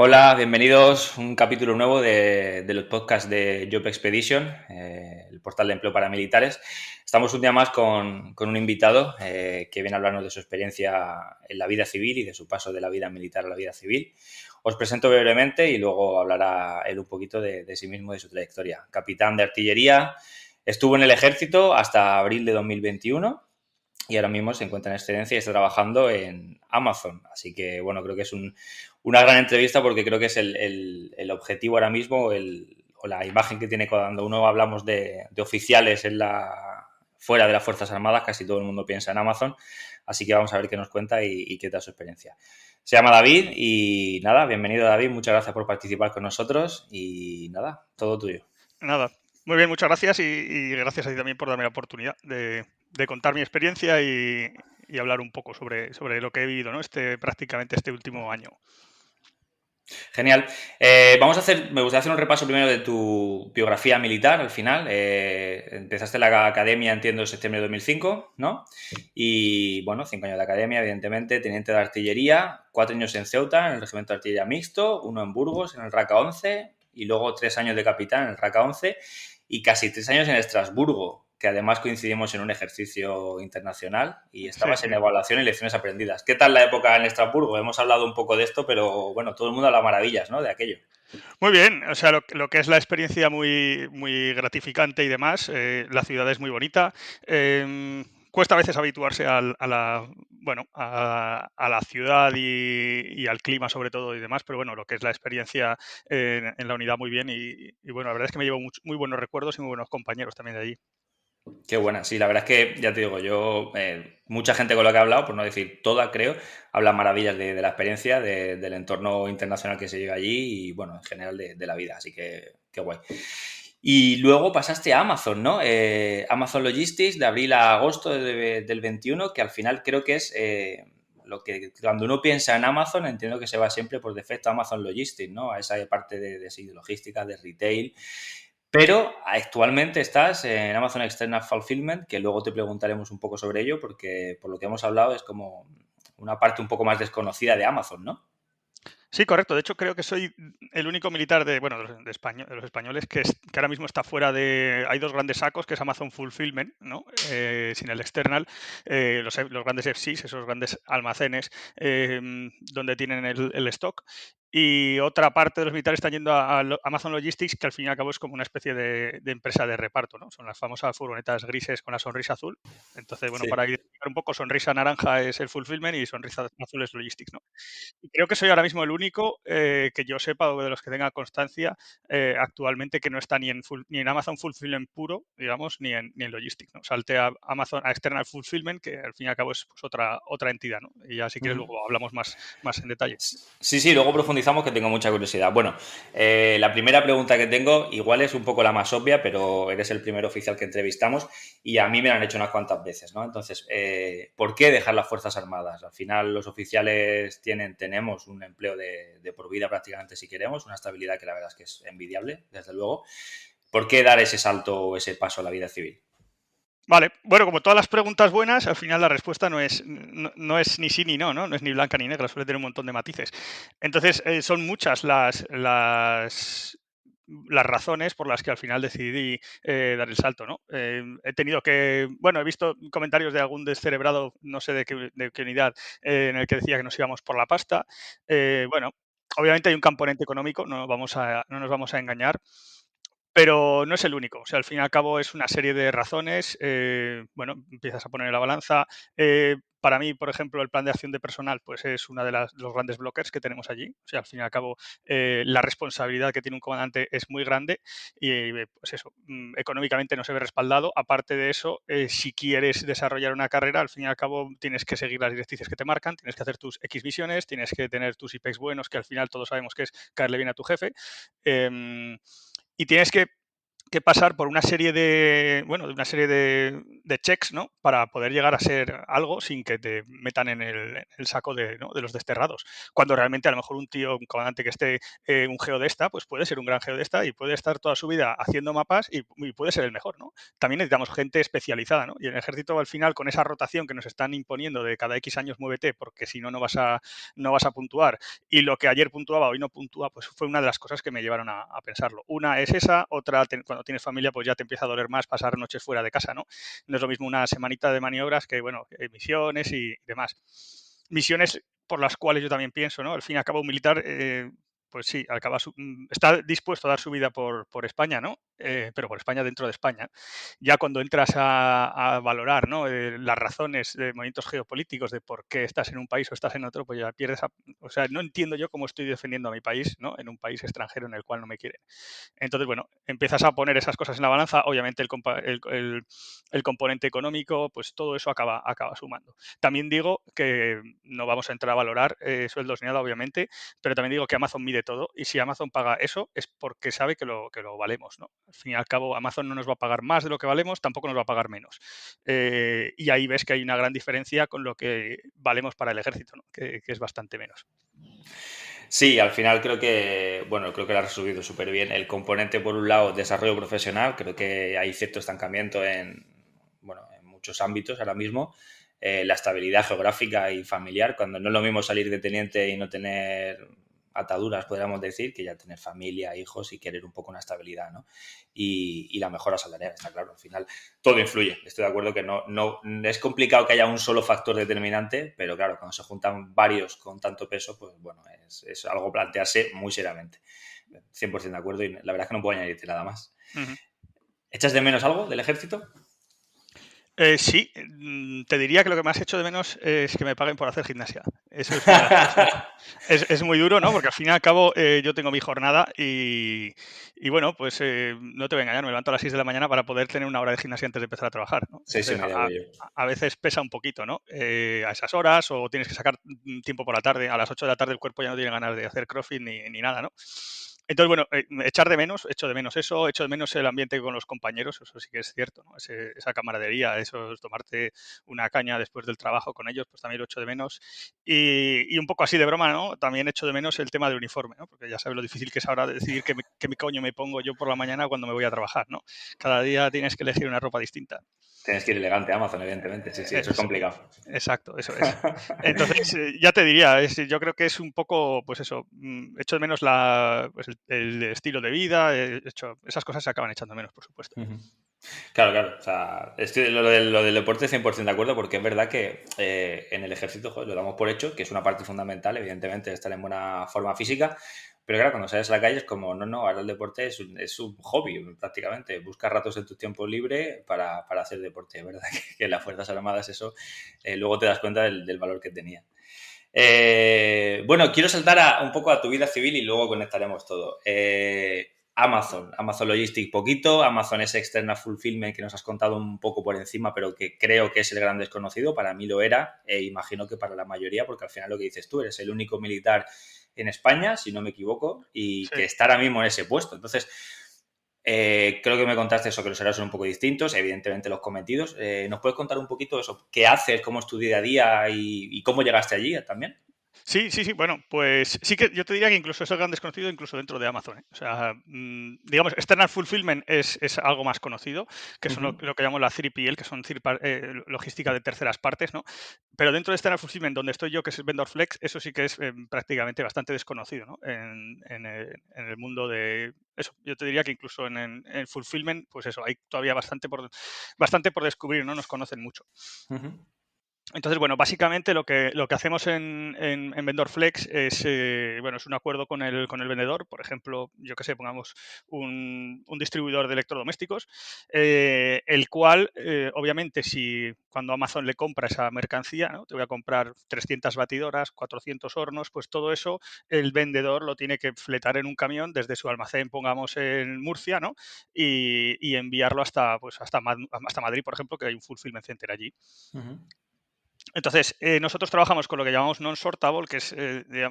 Hola, bienvenidos a un capítulo nuevo de los podcasts de Job Expedition, el portal de empleo para militares. Estamos un día más con un invitado que viene a hablarnos de su experiencia en la vida civil y de su paso de la vida militar a la vida civil. Os presento brevemente y luego hablará él un poquito de sí mismo y de su trayectoria. Capitán de artillería, estuvo en el ejército hasta abril de 2021 y ahora mismo se encuentra en excedencia y está trabajando en Amazon. Así que, bueno, creo que es una gran entrevista porque creo que es el objetivo ahora mismo o la imagen que tiene cuando uno hablamos de oficiales fuera de las Fuerzas Armadas, casi todo el mundo piensa en Amazon. Así que vamos a ver qué nos cuenta y qué tal su experiencia. Se llama David y nada, bienvenido David, muchas gracias por participar con nosotros y nada, todo tuyo. Nada, muy bien, muchas gracias y gracias a ti también por darme la oportunidad de contar mi experiencia y hablar un poco sobre lo que he vivido, ¿no? Prácticamente este último año. Genial. Me gustaría hacer un repaso primero de tu biografía militar al final. Empezaste la academia, entiendo, en septiembre de 2005, ¿no? Y bueno, 5 años de academia, evidentemente, teniente de artillería, 4 años en Ceuta, en el Regimiento de Artillería Mixto, 1 en Burgos, en el RACA 11, y luego 3 años de capitán en el RACA 11, y casi 3 años en Estrasburgo, que además coincidimos en un ejercicio internacional y Sí, estabas sí. en evaluación y lecciones aprendidas. ¿Qué tal la época en Estrasburgo? Hemos hablado un poco de esto, pero bueno, todo el mundo habla maravillas, ¿no? De aquello. Muy bien, o sea, lo que es la experiencia muy gratificante y demás, la ciudad es muy bonita. Cuesta a veces habituarse a la ciudad y al clima sobre todo y demás, pero bueno, lo que es la experiencia en la unidad muy bien y bueno, la verdad es que me llevo muy buenos recuerdos y muy buenos compañeros también de allí. Qué buena, sí, la verdad es que ya te digo, mucha gente con la que he hablado, por no decir toda, creo, habla maravillas de la experiencia, del entorno internacional que se lleva allí y, bueno, en general de la vida, así que qué guay. Y luego pasaste a Amazon, ¿no? Amazon Logistics de abril a agosto del 21, que al final creo que es lo que cuando uno piensa en Amazon, entiendo que se va siempre por defecto a Amazon Logistics, ¿no? A esa parte sí, de logística, de retail. Pero actualmente estás en Amazon External Fulfillment, que luego te preguntaremos un poco sobre ello, porque por lo que hemos hablado es como una parte un poco más desconocida de Amazon, ¿no? Sí, correcto. De hecho, creo que soy el único militar de los españoles que ahora mismo está fuera de. Hay dos grandes sacos, que es Amazon Fulfillment, ¿no? Sin el external, los grandes FCs, esos grandes almacenes donde tienen el stock. Y otra parte de los militares están yendo a Amazon Logistics, que al fin y al cabo es como una especie de empresa de reparto, ¿no? Son las famosas furgonetas grises con la sonrisa azul. Entonces, bueno, Sí. para identificar un poco, sonrisa naranja es el fulfillment y sonrisa azul es logistics, ¿no? Y creo que soy ahora mismo el único que yo sepa, o de los que tenga constancia actualmente, que no está ni en Amazon Fulfillment puro, digamos, ni en Logistics, ¿no? Salte a Amazon, a External Fulfillment, que al fin y al cabo es pues, otra entidad, ¿no? Y ya si quieres Ujú. luego hablamos más en detalle. Sí, sí, luego profundizamos que tengo mucha curiosidad. Bueno, la primera pregunta que tengo igual es un poco la más obvia, pero eres el primer oficial que entrevistamos y a mí me la han hecho unas cuantas veces, ¿no? Entonces, ¿por qué dejar las Fuerzas Armadas? Al final los oficiales tenemos un empleo de por vida prácticamente si queremos, una estabilidad que la verdad es que es envidiable, desde luego. ¿Por qué dar ese salto o ese paso a la vida civil? Vale, bueno, como todas las preguntas buenas, al final la respuesta no es ni sí ni no, ¿no? No es ni blanca ni negra, suele tener un montón de matices. Entonces, son muchas las razones por las que al final decidí dar el salto, ¿no? He tenido bueno, he visto comentarios de algún descerebrado, no sé de qué unidad, en el que decía que nos íbamos por la pasta. Bueno, obviamente hay un componente económico, no nos vamos a engañar, pero no es el único. O sea, al fin y al cabo es una serie de razones. Bueno, empiezas a poner en la balanza. Para mí, por ejemplo, el plan de acción de personal, pues es uno los grandes blockers que tenemos allí. O sea, al fin y al cabo, la responsabilidad que tiene un comandante es muy grande y, pues eso, económicamente no se ve respaldado. Aparte de eso, si quieres desarrollar una carrera, al fin y al cabo tienes que seguir las directrices que te marcan, tienes que hacer tus X misiones, tienes que tener tus IPEX buenos, que al final todos sabemos que es caerle bien a tu jefe. Y tienes que que pasar por una serie de, bueno, de una serie de checks, ¿no? Para poder llegar a ser algo sin que te metan en el saco de, ¿no? de los desterrados. Cuando realmente a lo mejor un tío, un comandante que esté un geodesta, pues puede ser un gran geodesta y puede estar toda su vida haciendo mapas y puede ser el mejor, ¿no? También necesitamos gente especializada, ¿no? Y en el ejército al final, con esa rotación que nos están imponiendo de cada X años muévete, porque si no, no vas a puntuar, y lo que ayer puntuaba, hoy no puntúa, pues fue una de las cosas que me llevaron a pensarlo. Una es esa, otra, cuando tienes familia, pues ya te empieza a doler más pasar noches fuera de casa, ¿no? No es lo mismo una semanita de maniobras que, bueno, misiones y demás. Misiones por las cuales yo también pienso, ¿no? Al fin y al cabo, un militar, pues sí, está dispuesto a dar su vida por España, ¿no? Pero por España dentro de España. Ya cuando entras a valorar, ¿no? Las razones de movimientos geopolíticos de por qué estás en un país o estás en otro, pues ya pierdes. O sea, no entiendo yo cómo estoy defendiendo a mi país, ¿no? En un país extranjero en el cual no me quieren. Entonces, bueno, empiezas a poner esas cosas en la balanza, obviamente el componente económico, pues todo eso acaba sumando. También digo que no vamos a entrar a valorar sueldos ni nada, obviamente, pero también digo que Amazon mide todo y si Amazon paga eso es porque sabe que lo valemos, ¿no? Al fin y al cabo, Amazon no nos va a pagar más de lo que valemos, tampoco nos va a pagar menos. Y ahí ves que hay una gran diferencia con lo que valemos para el ejército, ¿no? Que es bastante menos. Sí, al final creo que lo has resumido súper bien. El componente, por un lado, desarrollo profesional, creo que hay cierto estancamiento en muchos ámbitos ahora mismo. La estabilidad geográfica y familiar, cuando no es lo mismo salir de teniente y no tener ataduras, podríamos decir, que ya tener familia, hijos y querer un poco una estabilidad, ¿no? Y la mejora salarial, está claro, al final todo influye. Estoy de acuerdo que no es complicado que haya un solo factor determinante, pero claro, cuando se juntan varios con tanto peso, pues bueno, es algo a plantearse muy seriamente. 100% de acuerdo y la verdad es que no puedo añadirte nada más. Ujú. ¿Echas de menos algo del ejército? Sí, te diría que lo que más echo de menos es que me paguen por hacer gimnasia. Eso es una de las cosas. Es muy duro, ¿no? Porque al fin y al cabo yo tengo mi jornada y bueno, pues no te voy a engañar, me levanto a las 6 de la mañana para poder tener una hora de gimnasia antes de empezar a trabajar, ¿no? Sí, Entonces, me hago yo. a veces pesa un poquito, ¿no? A esas horas o tienes que sacar tiempo por la tarde. A las 8 de la tarde el cuerpo ya no tiene ganas de hacer crossfit ni nada, ¿no? Entonces, bueno, echo de menos eso, echo de menos el ambiente con los compañeros, eso sí que es cierto, ¿no? Esa camaradería, eso es tomarte una caña después del trabajo con ellos, pues también lo echo de menos. Y un poco así de broma, ¿no? También echo de menos el tema del uniforme, ¿no? Porque ya sabes lo difícil que es ahora decidir qué coño me pongo yo por la mañana cuando me voy a trabajar, ¿no? Cada día tienes que elegir una ropa distinta. Tienes que ir elegante a Amazon, evidentemente. Sí, eso es Es, complicado. exacto, eso es. Entonces, ya te diría, yo creo que es un poco, pues eso, echo de menos pues el estilo de vida, esas cosas se acaban echando menos, por supuesto. Claro, claro. O sea, estoy lo del deporte 100% de acuerdo porque es verdad que en el ejército joder, lo damos por hecho, que es una parte fundamental, evidentemente, estar en buena forma física. Pero claro, cuando sales a la calle es como, no, ahora el deporte es un hobby prácticamente. Buscas ratos en tu tiempo libre para hacer deporte. Es verdad que en las Fuerzas Armadas eso luego te das cuenta del valor que tenía. Bueno, quiero saltar un poco a tu vida civil y luego conectaremos todo. Amazon Logistics poquito, Amazon es External Fulfillment que nos has contado un poco por encima, pero que creo que es el gran desconocido, para mí lo era, e imagino que para la mayoría, porque al final lo que dices tú, eres el único militar en España, si no me equivoco, y Sí. que está ahora mismo en ese puesto. Entonces, creo que me contaste eso, que los horarios son un poco distintos, evidentemente los cometidos. ¿Nos puedes contar un poquito eso? ¿Qué haces? ¿Cómo es tu día a día? ¿Y cómo llegaste allí también? Sí. Bueno, pues sí que yo te diría que incluso es el gran desconocido incluso dentro de Amazon, ¿eh? O sea, digamos, External Fulfillment es algo más conocido, que son lo que llamamos la 3PL, que son logística de terceras partes, ¿no? Pero dentro de External Fulfillment, donde estoy yo, que es Vendor Flex, eso sí que es prácticamente bastante desconocido, ¿no? En el mundo de eso. Yo te diría que incluso en Fulfillment, pues eso, hay todavía bastante por descubrir, no nos conocen mucho. Entonces, bueno, básicamente lo que hacemos en Vendor Flex es, bueno, es un acuerdo con el vendedor. Por ejemplo, yo que sé, pongamos un distribuidor de electrodomésticos, el cual, obviamente, si cuando Amazon le compra esa mercancía, ¿no? Te voy a comprar 300 batidoras, 400 hornos, pues todo eso el vendedor lo tiene que fletar en un camión desde su almacén, pongamos en Murcia, ¿no? Y enviarlo hasta Madrid, por ejemplo, que hay un fulfillment center allí. Entonces, nosotros trabajamos con lo que llamamos non-sortable, que es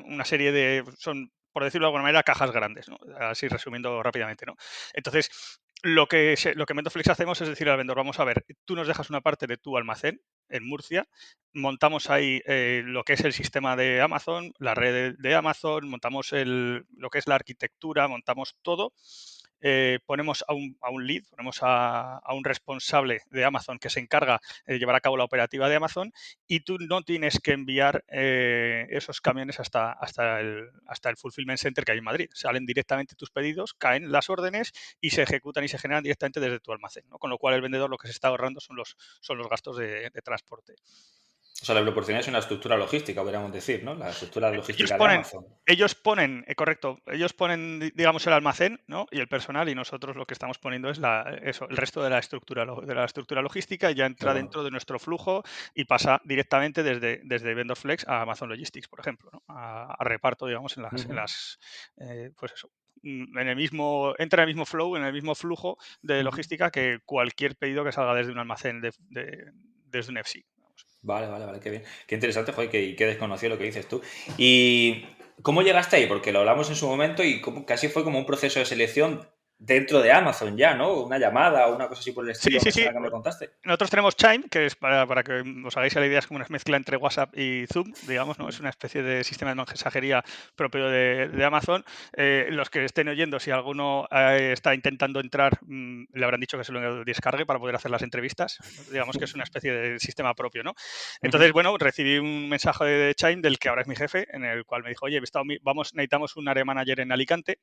una serie son, por decirlo de alguna manera, cajas grandes, ¿no? Así resumiendo rápidamente, ¿no? Entonces, lo que en Vendorflex hacemos es decir al vendedor, vamos a ver, tú nos dejas una parte de tu almacén en Murcia, montamos ahí lo que es el sistema de Amazon, la red de Amazon, montamos lo que es la arquitectura, montamos todo. Ponemos a un lead, ponemos a un responsable de Amazon que se encarga de llevar a cabo la operativa de Amazon y tú no tienes que enviar esos camiones hasta el fulfillment center que hay en Madrid. Salen directamente tus pedidos, caen las órdenes y se ejecutan y se generan directamente desde tu almacén, ¿no? Con lo cual el vendedor lo que se está ahorrando son los gastos de transporte. O sea, le proporcionáis una estructura logística, podríamos decir, ¿no? La estructura Ellos logística de ponen, Amazon. correcto, ellos ponen, digamos, el almacén, ¿no? Y el personal, y nosotros lo que estamos poniendo es el resto de de la estructura logística, ya Qué entra bueno. dentro de nuestro flujo y pasa directamente desde Vendorflex a Amazon Logistics, por ejemplo, ¿no? A reparto, digamos, Ujú, pues eso, en el mismo, entra en el mismo flow, en el mismo flujo de ujú. logística que cualquier pedido que salga desde un almacén desde un FC. Vale, vale, vale, qué bien. Qué interesante, joder, qué desconocido lo que dices tú. ¿Y cómo llegaste ahí? Porque lo hablamos en su momento y casi fue como un proceso de selección dentro de Amazon ya, ¿no? Una llamada o una cosa así por el Sí, estilo sí, me sí. suena que me contaste. Nosotros tenemos Chime, que es para que os hagáis la idea, es como una mezcla entre WhatsApp y Zoom, digamos, ¿no? Es una especie de sistema de mensajería propio de Amazon. Los que estén oyendo, si alguno está intentando entrar, le habrán dicho que se lo descargue para poder hacer las entrevistas. Digamos que es una especie de sistema propio, ¿no? Entonces, Ujú, bueno, recibí un mensaje de Chime, del que ahora es mi jefe, en el cual me dijo, oye, necesitamos un área manager en Alicante,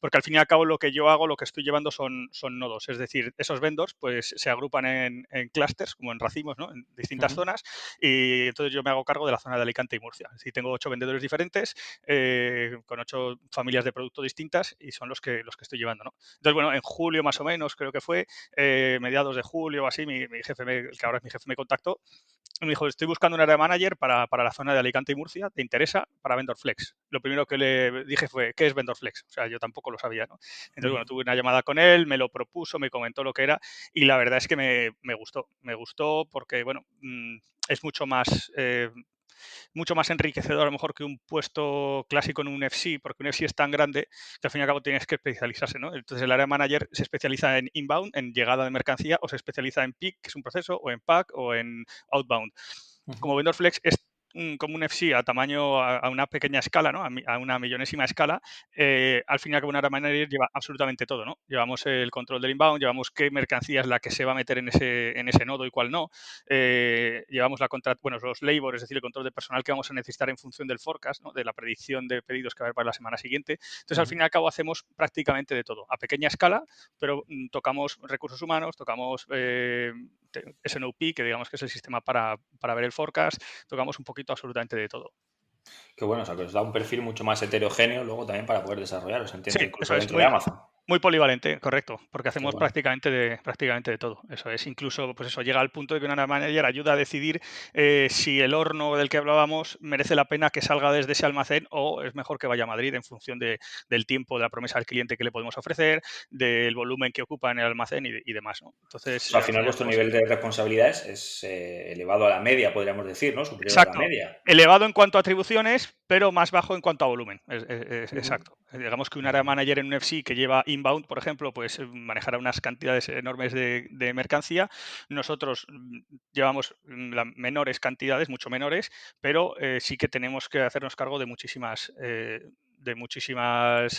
porque al fin y al cabo lo que yo hago, lo que estoy llevando son nodos, es decir, esos vendors pues se agrupan en clústeres, como en racimos, ¿no? En distintas ujú. zonas, y entonces yo me hago cargo de la zona de Alicante y Murcia. Es decir, tengo 8 vendedores diferentes, con 8 familias de producto distintas y son los que estoy llevando, ¿no? Entonces, bueno, en julio más o menos, creo que fue, mediados de julio o así, mi jefe, el que ahora es mi jefe, me contactó y me dijo, estoy buscando un área manager para la zona de Alicante y Murcia, ¿te interesa? Para Vendorflex. Lo primero que le dije fue, ¿qué es Vendorflex? O sea, yo tampoco lo sabía, ¿no? Entonces, bueno, Ujú. tuve una llamada con él, me lo propuso, me comentó lo que era y la verdad es que me gustó. Me gustó porque, bueno, es mucho más enriquecedor a lo mejor que un puesto clásico en un FC, porque un FC es tan grande que al fin y al cabo tienes que especializarse, ¿no? Entonces el área manager se especializa en inbound, en llegada de mercancía, o se especializa en pick, que es un proceso, o en pack, o en outbound. Ujú. Como Vendor Flex es como un FC a tamaño, a una pequeña escala, ¿no? A una millonésima escala, al final que un área manager lleva absolutamente todo, ¿no? Llevamos el control del inbound, llevamos qué mercancía es la que se va a meter en ese nodo y cuál no, llevamos los labor, es decir, el control de personal que vamos a necesitar en función del forecast, ¿no? De la predicción de pedidos que va a haber para la semana siguiente. Entonces, al fin Ujú. y al cabo, hacemos prácticamente de todo, a pequeña escala, pero tocamos recursos humanos, tocamos SNOP, que digamos que es el sistema para ver el forecast, tocamos un poquito absolutamente de todo. Qué bueno, o sea, que os da un perfil mucho más heterogéneo luego también para poder desarrollaros, Sí, entiendo, eso incluso es dentro de Amazon. muy polivalente, correcto, porque Qué hacemos bueno. prácticamente de todo. Eso es, incluso, pues eso, llega al punto de que una manager ayuda a decidir si el horno del que hablábamos merece la pena que salga desde ese almacén o es mejor que vaya a Madrid en función del tiempo, de la promesa al cliente que le podemos ofrecer, del volumen que ocupa en el almacén y demás, ¿no? O Entonces, sea, al al final final, vuestro nivel de responsabilidades es elevado a la media, podríamos decir, ¿no? Superior a la exacto. media. Elevado en cuanto a atribuciones, pero más bajo en cuanto a volumen. Ujú. Exacto. Digamos que un área Vale. manager en un FC que lleva inbound, por ejemplo, pues manejará unas cantidades enormes de mercancía. Nosotros llevamos menores cantidades, mucho menores, pero sí que tenemos que hacernos cargo de muchísimas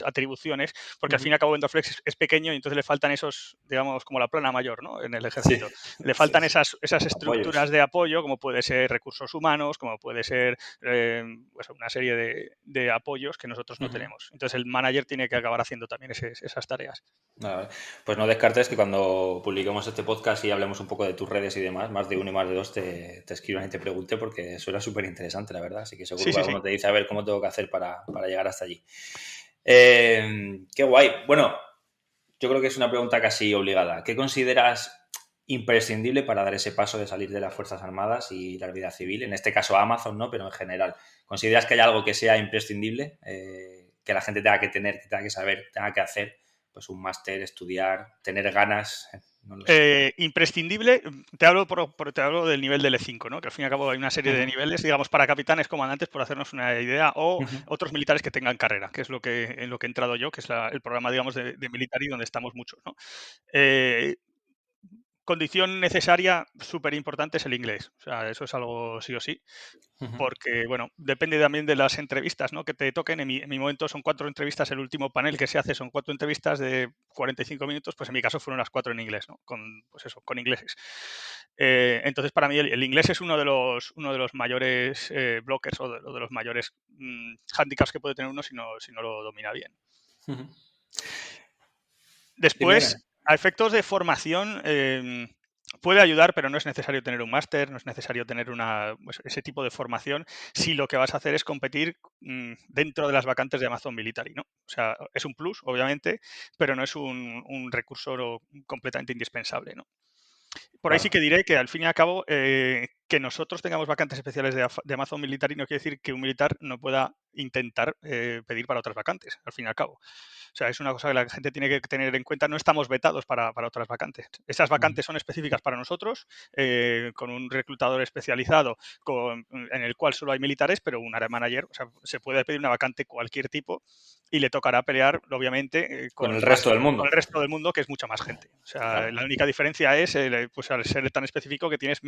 atribuciones, porque al fin y Ujú. al cabo Vendorflex es pequeño y entonces le faltan esos, digamos, como la plana mayor, ¿no? En el Sí, ejército. Le sí, faltan sí. esas estructuras Apoyos. de apoyo, como puede ser recursos humanos, como puede ser pues una serie de apoyos que nosotros no Ujú. tenemos. Entonces el manager tiene que acabar haciendo también esas tareas. Vale, vale. Pues no descartes que cuando publiquemos este podcast y hablemos un poco de tus redes y demás, más de uno y más de dos te escriban y te pregunte porque suena súper interesante, la verdad. Así que seguro Sí, que sí, sí. alguno te dice a ver cómo tengo que hacer para llegar hasta allí. Qué guay. Bueno, yo creo que es una pregunta casi obligada. ¿Qué consideras imprescindible para dar ese paso de salir de las Fuerzas Armadas y la vida civil? En este caso Amazon, ¿no? Pero en general. ¿Consideras que hay algo que sea imprescindible? Que la gente tenga que tener, que tenga que saber, tenga que hacer, pues un máster, estudiar, tener ganas. No lo sé. Imprescindible, te hablo del nivel del E5, ¿no? Que al fin y al cabo hay una serie de Ujú, niveles, digamos, para capitanes, comandantes, por hacernos una idea, o ujú, otros militares que tengan carrera, que es en lo que he entrado yo, que es el programa, digamos, de Military, donde estamos muchos, ¿no? Eh, Condición necesaria, súper importante, es el inglés. O sea, eso es algo sí o sí, ujú. porque, bueno, depende también de las entrevistas, ¿no?, que te toquen. En mi momento son 4 entrevistas, el último panel que se hace son 4 entrevistas de 45 minutos, pues en mi caso fueron las 4 en inglés, ¿no?, pues eso, con ingleses. Entonces, para mí el inglés es uno de los mayores blockers o de los mayores hándicaps que puede tener uno si no lo domina bien. Ujú. Dime, Después, dime. a efectos de formación, puede ayudar, pero no es necesario tener un máster, no es necesario tener pues, ese tipo de formación si lo que vas a hacer es competir dentro de las vacantes de Amazon Military, ¿no? O sea, es un plus, obviamente, pero no es un recurso completamente indispensable, ¿no? Por ahí sí Claro. que diré que al fin y al cabo, que nosotros tengamos vacantes especiales de Amazon Military no quiere decir que un militar no pueda intentar pedir para otras vacantes, al fin y al cabo. O sea, es una cosa que la gente tiene que tener en cuenta. No estamos vetados para otras vacantes. Esas Ujú. vacantes son específicas para nosotros, con un reclutador especializado en el cual solo hay militares, pero un área manager, o sea, se puede pedir una vacante cualquier tipo y le tocará pelear, obviamente, Con el resto del con mundo. el resto del mundo, que es mucha más gente. O sea, Claro. la única diferencia es, pues al ser tan específico, que tienes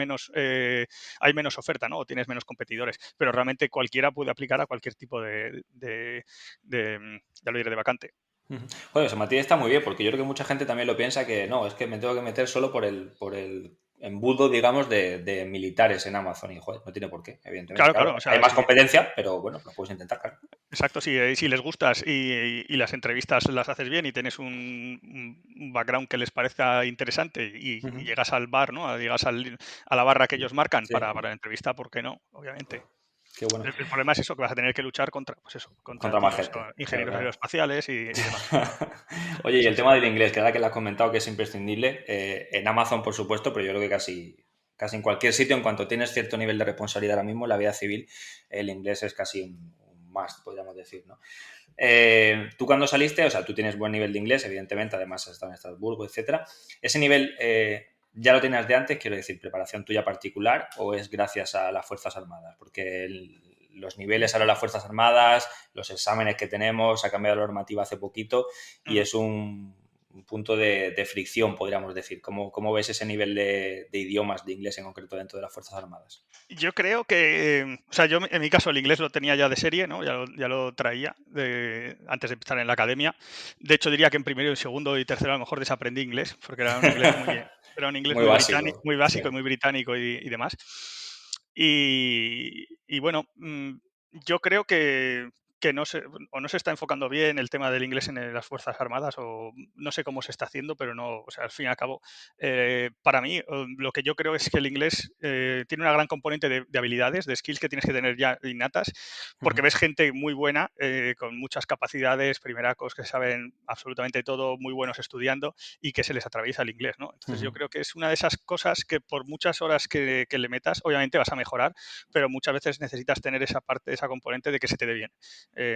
hay menos oferta, ¿no? O tienes menos competidores. Pero realmente cualquiera puede aplicar a cualquier tipo ya lo diré, de vacante. Ujú. Joder, eso Matías está muy bien, porque yo creo que mucha gente también lo piensa que no, es que me tengo que meter solo por el embudo, digamos, de militares en Amazon. Y joder, no tiene por qué, evidentemente. Claro, Claro, claro. O hay sea, más sí. competencia, pero bueno, lo puedes intentar, claro. Exacto, si les gustas y las entrevistas las haces bien y tienes un background que les parezca interesante y Ujú. llegas al bar, ¿no? Llegas a la barra que ellos marcan Sí, para la entrevista, ¿por qué no? Obviamente. qué bueno. El problema es eso, que vas a tener que luchar contra, pues eso, contra Contra más tíos, gente, claro, ingenieros claro. aeroespaciales y demás. Oye, y Sí, el sí. tema del inglés, que ahora que lo has comentado que es imprescindible, en Amazon, por supuesto, pero yo creo que casi en cualquier sitio, en cuanto tienes cierto nivel de responsabilidad ahora mismo en la vida civil, el inglés es casi un must, podríamos decir, ¿no? Tú cuando saliste, o sea, tú tienes buen nivel de inglés, evidentemente, además has estado en Estrasburgo, etcétera. ¿Ese nivel ya lo tenías de antes, quiero decir, preparación tuya particular, o es gracias a las Fuerzas Armadas? Porque los niveles ahora de las Fuerzas Armadas, los exámenes que tenemos, ha cambiado la normativa hace poquito y Ujú. es un punto de fricción, podríamos decir. ¿Cómo ves ese nivel de idiomas, de inglés en concreto, dentro de las Fuerzas Armadas? Yo creo que, o sea, yo en mi caso el inglés lo tenía ya de serie, ¿no? Ya lo traía antes de empezar en la academia. De hecho, diría que en primero, y segundo y tercero a lo mejor desaprendí inglés, porque era un inglés Muy muy británico, básico, muy sí. básico y muy británico y demás. Y bueno, yo creo que no se está enfocando bien el tema del inglés en las Fuerzas Armadas, o no sé cómo se está haciendo, pero no, o sea, al fin y al cabo, para mí, lo que yo creo es que el inglés tiene una gran componente de habilidades, de skills que tienes que tener ya innatas, porque Ujú, ves gente muy buena, con muchas capacidades, primeracos que saben absolutamente todo, muy buenos estudiando y que se les atraviesa el inglés, ¿no? Entonces ujú, yo creo que es una de esas cosas que por muchas horas que le metas, obviamente vas a mejorar, pero muchas veces necesitas tener esa parte, esa componente de que se te dé bien.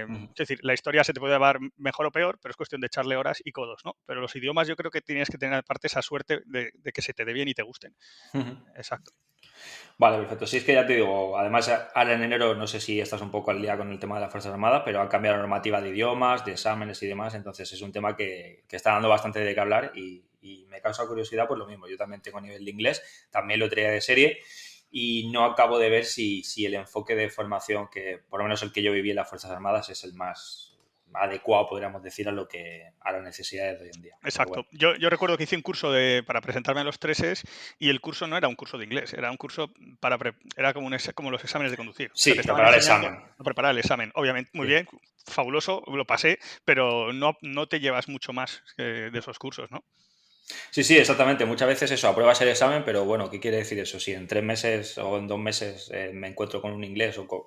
ujú, Es decir, la historia se te puede dar mejor o peor, pero es cuestión de echarle horas y codos, ¿no? Pero los idiomas yo creo que tienes que tener aparte esa suerte de que se te dé bien y te gusten. ujú. Exacto. Vale, perfecto. Sí, es que ya te digo, además ahora en enero no sé si estás un poco al día con el tema de las Fuerzas Armadas, pero ha cambiado la normativa de idiomas, de exámenes y demás, entonces es un tema que está dando bastante de qué hablar y me causa curiosidad por lo mismo. Yo también tengo nivel de inglés, también lo traía de serie y no acabo de ver si el enfoque de formación, que por lo menos el que yo viví en las Fuerzas Armadas, es el más adecuado, podríamos decir, a las necesidades de hoy en día. Pero bueno, Exacto. Yo recuerdo que hice un curso para presentarme a los treses y el curso no era un curso de inglés, era un curso era como, como los exámenes de conducir. O sea, te sí, estaban preparar el enseñando examen. a preparar el examen. Obviamente, muy Sí. bien, fabuloso, lo pasé, pero no te llevas mucho más de esos cursos, ¿no? Sí, sí, exactamente. Muchas veces eso, apruebas el examen, pero bueno, ¿qué quiere decir eso? Si en 3 meses o en 2 meses me encuentro con un inglés o con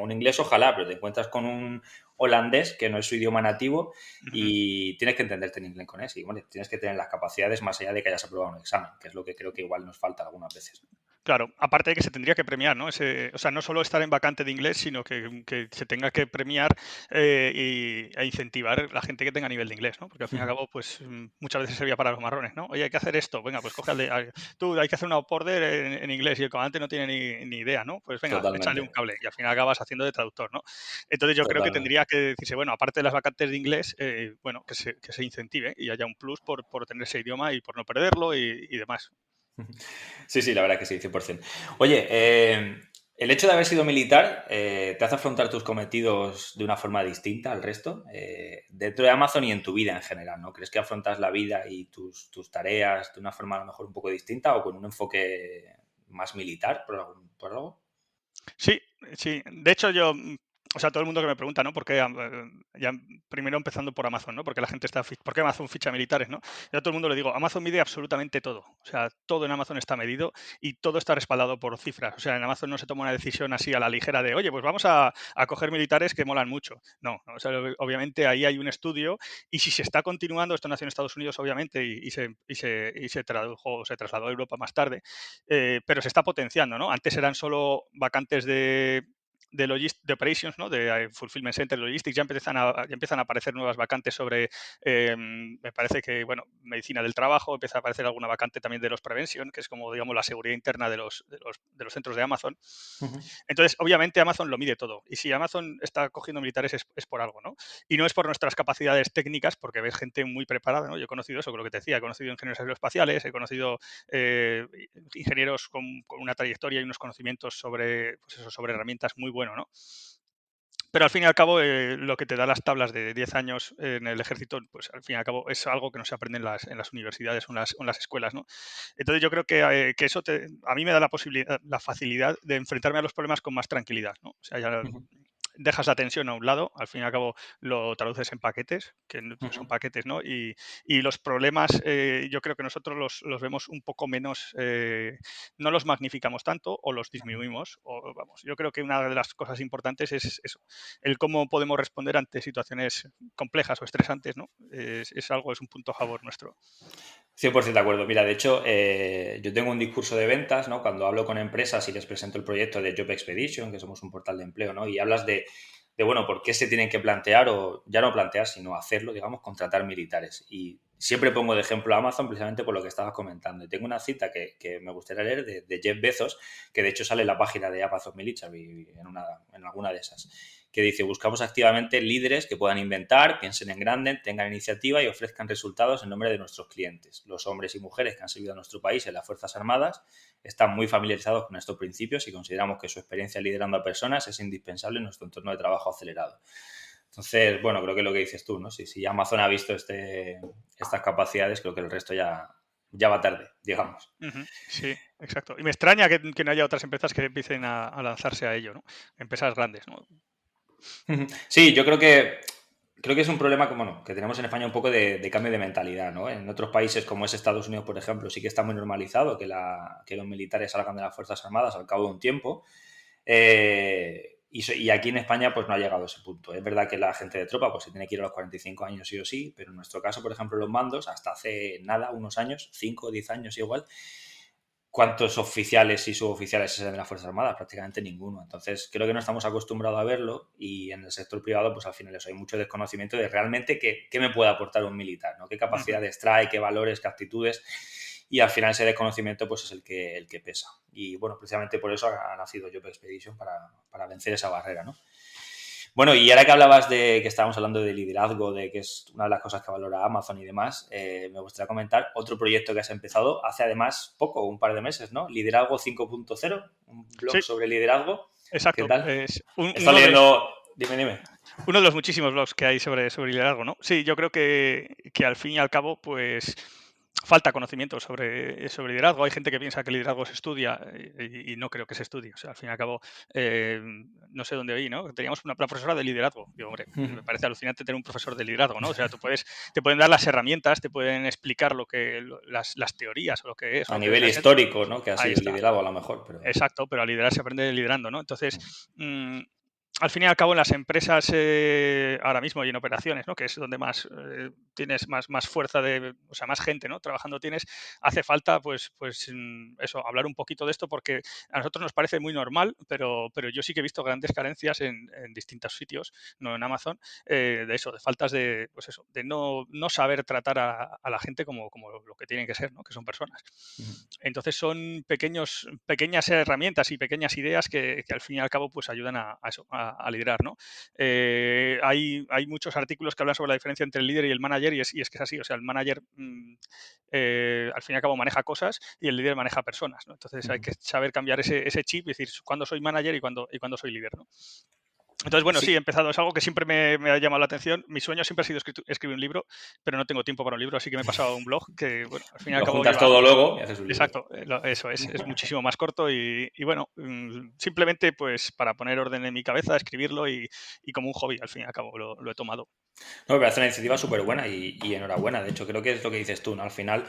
un inglés, ojalá, pero te encuentras con un holandés que no es su idioma nativo Ujú. y tienes que entenderte en inglés con él. Y bueno, tienes que tener las capacidades más allá de que hayas aprobado un examen, que es lo que creo que igual nos falta algunas veces. Claro, aparte de que se tendría que premiar, ¿no? O sea, no solo estar en vacante de inglés, sino que se tenga que premiar e incentivar la gente que tenga nivel de inglés, ¿no? Porque al fin y al cabo, pues muchas veces servía para los marrones, ¿no? Oye, hay que hacer esto, venga, pues coge tú, hay que hacer una order en inglés y el comandante no tiene ni idea, ¿no? Pues venga, échale un Totalmente, cable y al final acabas haciendo de traductor, ¿no? Entonces yo creo que totalmente. tendría que decirse, bueno, aparte de las vacantes de inglés, bueno, que se incentive y haya un plus por tener ese idioma y por no perderlo y demás. Sí, sí, la verdad que sí, 100%. Oye, el hecho de haber sido militar te hace afrontar tus cometidos de una forma distinta al resto, dentro de Amazon y en tu vida en general, ¿no? ¿Crees que afrontas la vida y tus tareas de una forma a lo mejor un poco distinta o con un enfoque más militar, por algo? Sí, sí. De hecho, yo, o sea, todo el mundo que me pregunta, ¿no? ¿Por qué, ya primero empezando por Amazon, ¿no? Porque la gente ¿por qué Amazon ficha militares, no? Yo a todo el mundo le digo, Amazon mide absolutamente todo. O sea, todo en Amazon está medido y todo está respaldado por cifras. O sea, en Amazon no se toma una decisión así a la ligera de, oye, pues vamos a coger militares que molan mucho. No, no, o sea, obviamente ahí hay un estudio y si se está continuando, esto nació en Estados Unidos, obviamente, y se tradujo, se trasladó a Europa más tarde, pero se está potenciando, ¿no? Antes eran solo vacantes de operations, ¿no? De fulfillment center, logistics, ya empiezan a aparecer nuevas vacantes sobre, me parece que, bueno, medicina del trabajo, empieza a aparecer alguna vacante también de los prevention, que es como, digamos, la seguridad interna de los centros de Amazon. Ujú. Entonces, obviamente, Amazon lo mide todo. Y si Amazon está cogiendo militares es por algo, ¿no? Y no es por nuestras capacidades técnicas, porque ves gente muy preparada, ¿no? Yo he conocido eso, con lo que te decía, he conocido ingenieros aeroespaciales, he conocido eh, ingenieros con una trayectoria y unos conocimientos sobre, pues eso, sobre herramientas muy buenos, ¿no? Pero al fin y al cabo, lo que te da las tablas de 10 años en el ejército, pues al fin y al cabo es algo que no se aprende en las universidades o en las escuelas, ¿no? Entonces yo creo que eso a mí me da la posibilidad, la facilidad de enfrentarme a los problemas con más tranquilidad, ¿no? O sea, ya Ujú, dejas la tensión a un lado, al fin y al cabo lo traduces en paquetes, que ujú. son paquetes, ¿no? Y los problemas yo creo que nosotros los vemos un poco menos, no los magnificamos tanto o los disminuimos, o vamos, yo creo que una de las cosas importantes es eso, el cómo podemos responder ante situaciones complejas o estresantes, ¿no? Es un punto a favor nuestro. 100% de acuerdo. Mira, de hecho, yo tengo un discurso de ventas, ¿no? Cuando hablo con empresas y les presento el proyecto de Job Expedition, que somos un portal de empleo, ¿no? Y hablas bueno, por qué se tienen que plantear, o ya no plantear, sino hacerlo, digamos, contratar militares. Y siempre pongo de ejemplo a Amazon precisamente por lo que estabas comentando. Y tengo una cita que me gustaría leer de Jeff Bezos, que de hecho sale en la página de Amazon Military, en alguna de esas, que dice: buscamos activamente líderes que puedan inventar, piensen en grande, tengan iniciativa y ofrezcan resultados en nombre de nuestros clientes. Los hombres y mujeres que han servido a nuestro país en las Fuerzas Armadas están muy familiarizados con estos principios y consideramos que su experiencia liderando a personas es indispensable en nuestro entorno de trabajo acelerado. Entonces, bueno, creo que es lo que dices tú, ¿no? Si Amazon ha visto estas capacidades, creo que el resto ya va tarde, digamos. Ujú, sí, exacto. Y me extraña que no haya otras empresas que empiecen a lanzarse a ello, ¿no? Empresas grandes, ¿no? Sí, yo creo que es un problema que, bueno, que tenemos en España un poco de cambio de mentalidad, ¿no? En otros países como es Estados Unidos, por ejemplo, sí que está muy normalizado que los militares salgan de las Fuerzas Armadas al cabo de un tiempo. Y aquí en España pues no ha llegado a ese punto. Es verdad que la gente de tropa pues se tiene que ir a los 45 años sí o sí, pero en nuestro caso, por ejemplo, los mandos, hasta hace nada, unos años, 5 o 10 años igual, ¿cuántos oficiales y suboficiales se de las Fuerzas Armadas? Prácticamente ninguno. Entonces, creo que no estamos acostumbrados a verlo y en el sector privado, pues al final eso, hay mucho desconocimiento de realmente qué me puede aportar un militar, ¿no? ¿Qué Ujú. capacidades trae, qué valores, qué actitudes? Y al final ese desconocimiento pues es el que pesa. Y bueno, precisamente por eso ha nacido Job Expedition para vencer esa barrera, ¿no? Bueno, y ahora que hablabas de que estábamos hablando de liderazgo, de que es una de las cosas que valora Amazon y demás, me gustaría comentar otro proyecto que has empezado hace además poco, un par de meses, ¿no? Liderazgo 5.0, un blog Sí, sobre liderazgo. ¿Qué exacto. tal? Es He estado leyendo... Dime, dime. uno de los muchísimos blogs que hay sobre liderazgo, ¿no? Sí, yo creo que al fin y al cabo, pues falta conocimiento sobre liderazgo. Hay gente que piensa que liderazgo se estudia y no creo que se estudie. O sea, al fin y al cabo, eh, no sé dónde oí, ¿no? Teníamos una profesora de liderazgo. Digo, hombre, me parece alucinante tener un profesor de liderazgo, ¿no? O sea, te pueden dar las herramientas, te pueden explicar las teorías o lo que es, A ¿no? nivel histórico, ¿no? Que ha Ahí sido está. liderado a lo mejor, pero... Exacto, pero a liderar se aprende liderando, ¿no? Entonces, al fin y al cabo, en las empresas ahora mismo y en operaciones, ¿no? Que es donde más tienes más fuerza o sea, más gente, ¿no? Trabajando tienes, hace falta, pues eso, hablar un poquito de esto porque a nosotros nos parece muy normal, pero yo sí que he visto grandes carencias en distintos sitios, no en Amazon, de eso, de faltas de, pues eso, de no saber tratar a la gente como lo que tienen que ser, ¿no? Que son personas. Ujú. Entonces son pequeñas herramientas y pequeñas ideas que al fin y al cabo pues ayudan a eso, a liderar, ¿no? Hay muchos artículos que hablan sobre la diferencia entre el líder y el manager y es que es así, o sea, el manager al fin y al cabo maneja cosas y el líder maneja personas, ¿no? Entonces hay Ujú. que saber cambiar ese chip y decir cuándo soy manager y cuándo soy líder, ¿no? Entonces, bueno, sí, he Sí, empezado, es algo que siempre me ha llamado la atención. Mi sueño siempre ha sido escribir un libro, pero no tengo tiempo para un libro, así que me he pasado a un blog que, bueno, al fin y al lo cabo juntas lleva. todo luego y haces un libro. Exacto, eso es muchísimo más corto y bueno, simplemente pues para poner orden en mi cabeza, escribirlo y como un hobby, al fin y al cabo lo he tomado. No, me parece una iniciativa súper buena y enhorabuena. De hecho, creo que es lo que dices tú, ¿no? Al final,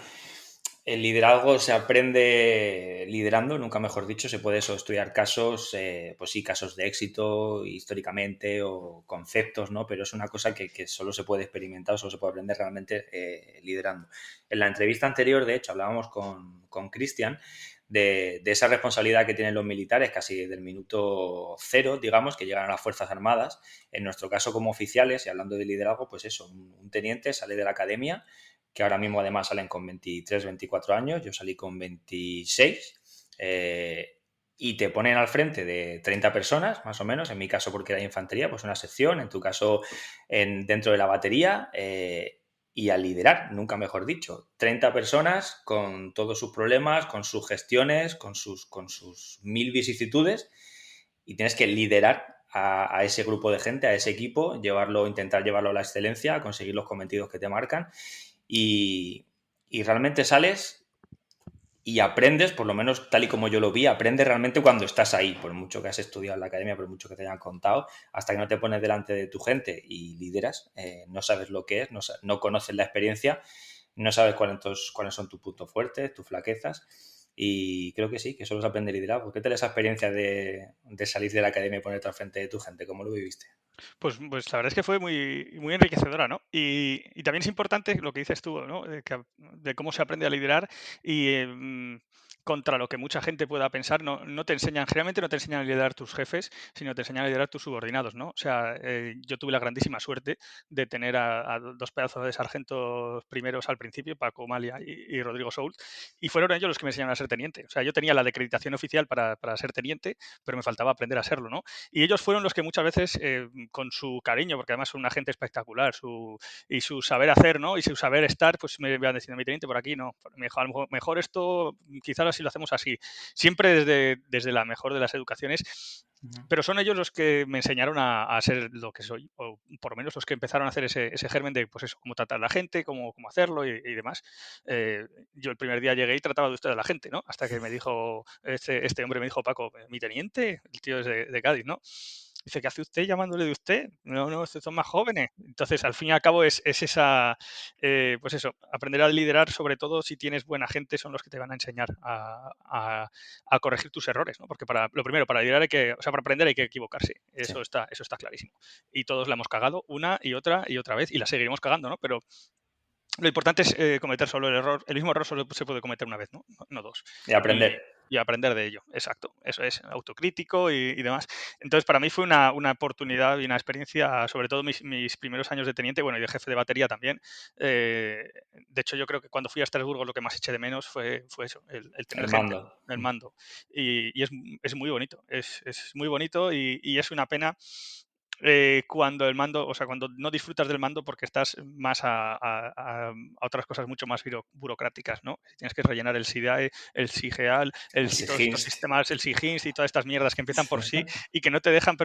el liderazgo se aprende liderando, nunca mejor dicho. Se puede eso, estudiar casos, pues sí, casos de éxito históricamente o conceptos, ¿no? Pero es una cosa que solo se puede experimentar, solo se puede aprender realmente liderando. En la entrevista anterior, de hecho, hablábamos con Cristian de esa responsabilidad que tienen los militares casi del minuto cero, digamos, que llegan a las Fuerzas Armadas. En nuestro caso como oficiales, y hablando de liderazgo, pues eso, un teniente sale de la academia, que ahora mismo además salen con 23, 24 años, yo salí con 26, y te ponen al frente de 30 personas, más o menos, en mi caso porque era infantería, pues una sección, en tu caso dentro de la batería, y a liderar, nunca mejor dicho, 30 personas con todos sus problemas, con sus gestiones, con sus mil vicisitudes, y tienes que liderar a ese grupo de gente, a ese equipo, intentar llevarlo a la excelencia, a conseguir los cometidos que te marcan y, y realmente sales y aprendes, por lo menos tal y como yo lo vi, aprendes realmente cuando estás ahí, por mucho que has estudiado en la academia, por mucho que te hayan contado, hasta que no te pones delante de tu gente y lideras, no sabes lo que es, no conoces la experiencia, no sabes cuáles son tus puntos fuertes, tus flaquezas, y creo que sí, que solo se aprende liderazgo. ¿Qué tal esa experiencia de salir de la academia y ponerte al frente de tu gente? ¿Cómo lo viviste? Pues la verdad es que fue muy enriquecedora, ¿no? Y también es importante lo que dices tú, ¿no? De cómo se aprende a liderar y contra lo que mucha gente pueda pensar, no te enseñan, generalmente no te enseñan a liderar tus jefes, sino te enseñan a liderar tus subordinados, ¿no? O sea, yo tuve la grandísima suerte de tener a dos pedazos de sargentos primeros al principio, Paco Malia y Rodrigo Soul, y fueron ellos los que me enseñaron a ser teniente. O sea, yo tenía la acreditación oficial para ser teniente, pero me faltaba aprender a serlo, ¿no? Y ellos fueron los que muchas veces, con su cariño, porque además son una gente espectacular, y su saber hacer, ¿no? Y su saber estar, pues me iban diciendo, mi teniente, por aquí no, mejor, mejor esto, quizás así lo hacemos así. Siempre desde la mejor de las educaciones, Ujú. pero son ellos los que me enseñaron a ser lo que soy, o por lo menos los que empezaron a hacer ese germen de, pues eso, cómo tratar a la gente, cómo hacerlo y demás. Eh, yo el primer día llegué y trataba de usted a la gente, ¿no? Hasta que me dijo, este hombre me dijo, Paco, mi teniente, el tío es de Cádiz, ¿no? Dice, ¿qué hace usted llamándole de usted? No, no, ustedes son más jóvenes. Entonces, al fin y al cabo, es esa, pues eso, aprender a liderar, sobre todo si tienes buena gente, son los que te van a enseñar a corregir tus errores, ¿no? Porque lo primero, para liderar o sea, para aprender hay que equivocarse. Sí, Eso está clarísimo. Y todos la hemos cagado una y otra vez, y la seguiremos cagando, ¿no? Pero lo importante es cometer solo el error. El mismo error solo se puede cometer una vez, no dos. y aprender. Y aprender de ello. Exacto. Eso es autocrítico y demás. Entonces, para mí fue una oportunidad y una experiencia, sobre todo mis primeros años de teniente, bueno, y de jefe de batería también. De hecho, yo creo que cuando fui a Estrasburgo lo que más eché de menos fue eso, el tener El gente, mando. el mando. Y es muy bonito. Es muy bonito y es una pena cuando el mando, o sea, cuando no disfrutas del mando porque estás más a otras cosas mucho más burocráticas, ¿no? Tienes que rellenar el SIDAE, el SIGEAL, y todos estos Exigiste. sistemas, el SIGINS y todas estas mierdas que empiezan por sí y que no te dejan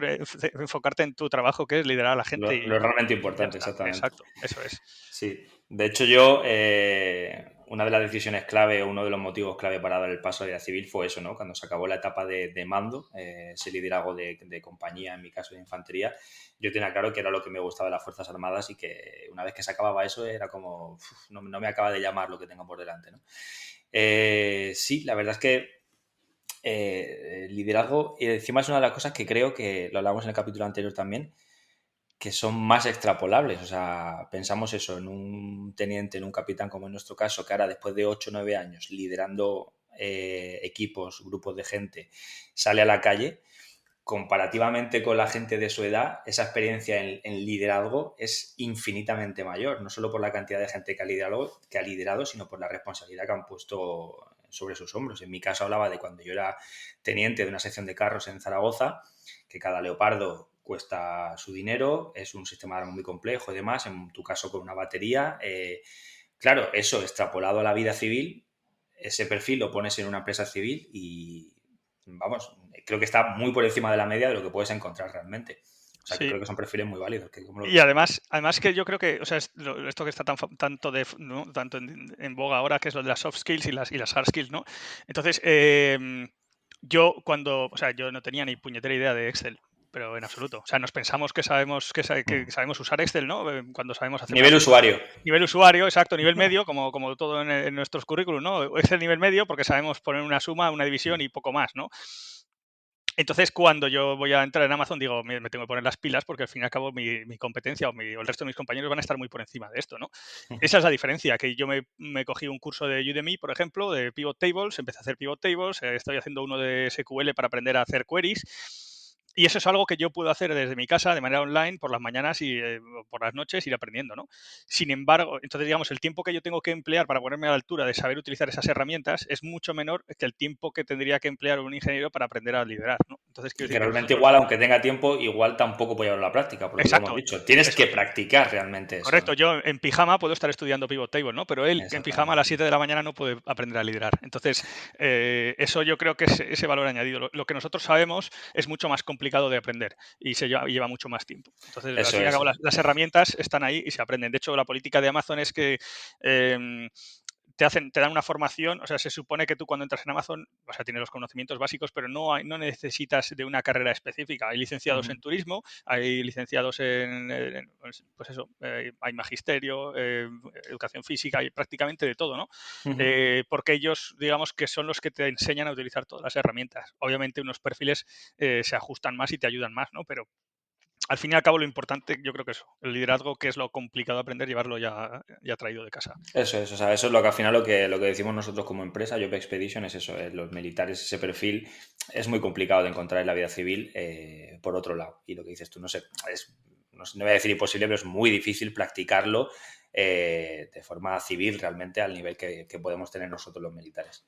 enfocarte en tu trabajo, que es liderar a la gente Lo realmente y ya importante, está. exactamente. Exacto, eso es. Sí, de hecho yo, una de las decisiones clave, uno de los motivos clave para dar el paso a la vida civil fue eso, ¿no? Cuando se acabó la etapa de mando, ese liderazgo de compañía, en mi caso de infantería, yo tenía claro que era lo que me gustaba de las Fuerzas Armadas y que una vez que se acababa eso era como, no me acaba de llamar lo que tengo por delante, ¿no? Sí, la verdad es que liderazgo, y encima es una de las cosas que creo que, lo hablamos en el capítulo anterior también, que son más extrapolables. O sea, pensamos eso en un teniente, en un capitán, como en nuestro caso, que ahora después de 8 o 9 años liderando equipos, grupos de gente, sale a la calle. Comparativamente con la gente de su edad, esa experiencia en liderazgo es infinitamente mayor, no solo por la cantidad de gente que ha liderado, sino por la responsabilidad que han puesto sobre sus hombros. En mi caso hablaba de cuando yo era teniente de una sección de carros en Zaragoza, que cada leopardo cuesta su dinero, es un sistema de armas muy complejo y demás, en tu caso con una batería. Claro, eso extrapolado a la vida civil, ese perfil lo pones en una empresa civil y, vamos, creo que está muy por encima de la media de lo que puedes encontrar realmente. O sea, que Sí. creo que son perfiles muy válidos. ¿Cómo lo Y ves? además que yo creo que, o sea, esto que está tanto en boga ahora, que es lo de las soft skills y las hard skills, ¿no? Entonces, yo o sea, yo no tenía ni puñetera idea de Excel, pero en absoluto. O sea, nos pensamos que sabemos que sabemos usar Excel, ¿no? Cuando sabemos hacer una Nivel suma. usuario. Nivel usuario, exacto, nivel medio, como todo en nuestros currículums, ¿no? Excel nivel medio porque sabemos poner una suma, una división y poco más, ¿no? Entonces, cuando yo voy a entrar en Amazon, digo, me tengo que poner las pilas porque al fin y al cabo mi competencia o el resto de mis compañeros van a estar muy por encima de esto, ¿no? Esa es la diferencia, que yo me cogí un curso de Udemy, por ejemplo, de Pivot Tables, empecé a hacer Pivot Tables, estoy haciendo uno de SQL para aprender a hacer queries. Y eso es algo que yo puedo hacer desde mi casa de manera online por las mañanas y por las noches ir aprendiendo, ¿no? Sin embargo, entonces digamos, el tiempo que yo tengo que emplear para ponerme a la altura de saber utilizar esas herramientas es mucho menor que el tiempo que tendría que emplear un ingeniero para aprender a liderar, ¿no? Entonces quiero Y que decir que realmente nosotros... igual, aunque tenga tiempo, igual tampoco puede llevarlo a la práctica, por lo que hemos Exacto, dicho. Tienes eso que es. practicar realmente eso, Correcto, ¿no? yo en pijama puedo estar estudiando Pivot Table, ¿no? Pero él en pijama a Exactamente. las 7 de la mañana no puede aprender a liderar. Entonces, eso yo creo que es ese valor añadido. Lo que nosotros sabemos es mucho más complicado de aprender y lleva mucho más tiempo. Entonces, al Eso fin y al es. cabo, las herramientas están ahí y se aprenden. De hecho, la política de Amazon es que te dan una formación, o sea, se supone que tú cuando entras en Amazon, o sea, tienes los conocimientos básicos, pero no necesitas de una carrera específica. Hay licenciados en turismo, hay licenciados pues eso, hay magisterio, educación física, hay prácticamente de todo, ¿no? Porque ellos, digamos, que son los que te enseñan a utilizar todas las herramientas. Obviamente unos perfiles se ajustan más y te ayudan más, ¿no? Pero al fin y al cabo lo importante yo creo que eso, el liderazgo, que es lo complicado de aprender, llevarlo ya traído de casa. Eso es, o sea, eso es lo que al final lo que decimos nosotros como empresa, Job Expedition, es eso, los militares, ese perfil es muy complicado de encontrar en la vida civil, por otro lado. Y lo que dices tú, no sé, no voy a decir imposible, pero es muy difícil practicarlo de forma civil realmente al nivel que podemos tener nosotros los militares.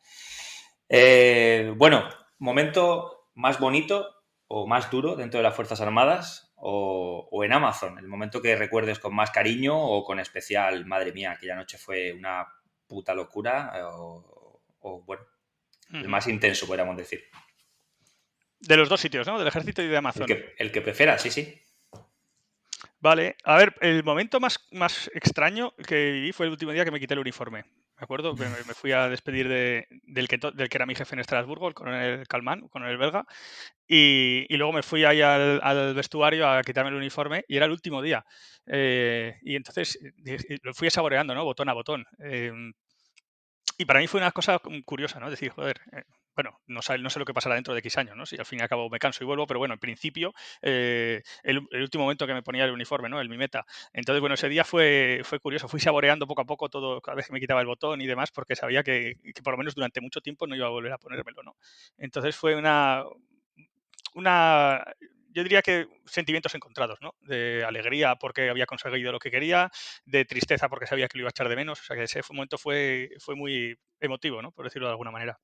Bueno, momento más bonito o más duro dentro de las Fuerzas Armadas o en Amazon, el momento que recuerdes con más cariño o con especial, madre mía, aquella noche fue una puta locura o bueno, el Ujú. más intenso, podríamos decir. De los dos sitios, ¿no? Del ejército y de El Amazon. que, el que prefiera, sí, sí. Vale, a ver, el momento más extraño que viví fue el último día que me quité el uniforme. Me acuerdo que me fui a despedir del que era mi jefe en Estrasburgo, el coronel Calmán, el coronel belga, y luego me fui ahí al vestuario a quitarme el uniforme y era el último día. Y entonces lo fui saboreando, ¿no? Botón a botón. Y para mí fue una cosa curiosa, ¿no? Decir, joder, bueno, no sé lo que pasará dentro de X años, ¿no? Si al fin y al cabo me canso y vuelvo, pero bueno, en principio, el último momento que me ponía el uniforme, ¿no? Mi meta. Entonces, bueno, ese día fue curioso. Fui saboreando poco a poco todo, cada vez que me quitaba el botón y demás, porque sabía que por lo menos durante mucho tiempo no iba a volver a ponérmelo, ¿no? Entonces fue una yo diría que sentimientos encontrados, ¿no? De alegría porque había conseguido lo que quería, de tristeza porque sabía que lo iba a echar de menos. O sea, que ese momento fue muy emotivo, ¿no? Por decirlo de alguna manera.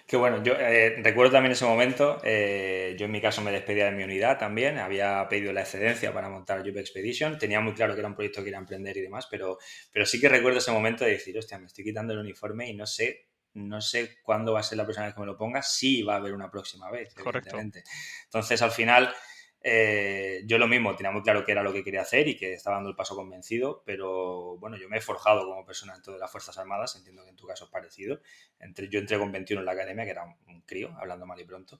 Qué bueno, yo recuerdo también ese momento, yo en mi caso me despedía de mi unidad también, había pedido la excedencia para montar Job Expedition, tenía muy claro que era un proyecto que quería emprender y demás, pero sí que recuerdo ese momento de decir, hostia, me estoy quitando el uniforme y no sé cuándo va a ser la próxima vez que me lo ponga, sí va a haber una próxima vez, Correcto. evidentemente. Entonces, al final, yo lo mismo, tenía muy claro que era lo que quería hacer y que estaba dando el paso convencido, pero bueno, yo me he forjado como persona dentro de las Fuerzas Armadas, entiendo que en tu caso es parecido. Yo entré con 21 en la academia, que era un crío, hablando mal y pronto,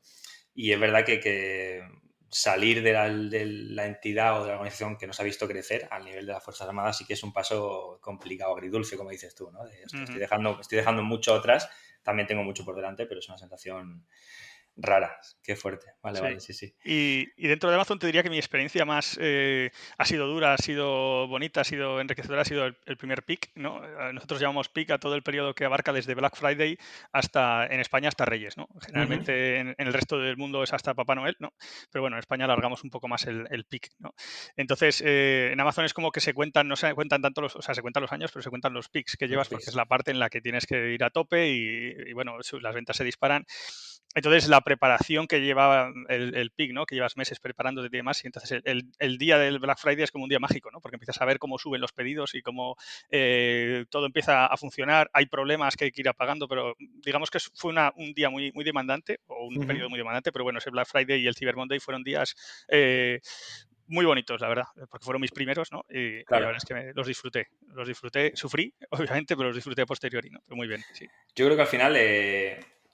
y es verdad que salir de la entidad o de la organización que nos ha visto crecer al nivel de las Fuerzas Armadas sí que es un paso complicado, agridulce, como dices tú, ¿no? Hostia, Ujú. estoy dejando mucho atrás, también tengo mucho por delante, pero es una sensación rara. Qué fuerte. Vale, Sí. vale, sí, sí. Y dentro de Amazon te diría que mi experiencia más ha sido dura, ha sido bonita, ha sido enriquecedora, ha sido el primer peak, ¿no? Nosotros llamamos peak a todo el periodo que abarca desde Black Friday hasta, en España, hasta Reyes, ¿no? Ujú. Generalmente en el resto del mundo es hasta Papá Noel, ¿no? Pero bueno, en España alargamos un poco más el peak, ¿no? Entonces, en Amazon es como que se cuentan, no se cuentan tanto los, o sea, se cuentan los años, pero se cuentan los peaks que Los llevas porque es pics. la parte en la que tienes que ir a tope y bueno, las ventas se disparan. Entonces, la preparación que lleva el peak, ¿no? Que llevas meses preparándote y demás, y entonces el día del Black Friday es como un día mágico, ¿no? Porque empiezas a ver cómo suben los pedidos y cómo todo empieza a funcionar. Hay problemas que hay que ir apagando, pero digamos que fue un día muy, muy demandante, o un Ujú. periodo muy demandante, pero bueno, ese Black Friday y el Cyber Monday fueron días muy bonitos, la verdad, porque fueron mis primeros, ¿no? Y la Claro. verdad es que los disfruté, sufrí, obviamente, pero los disfruté a posteriori, ¿no? Pero muy bien, sí. Yo creo que al final,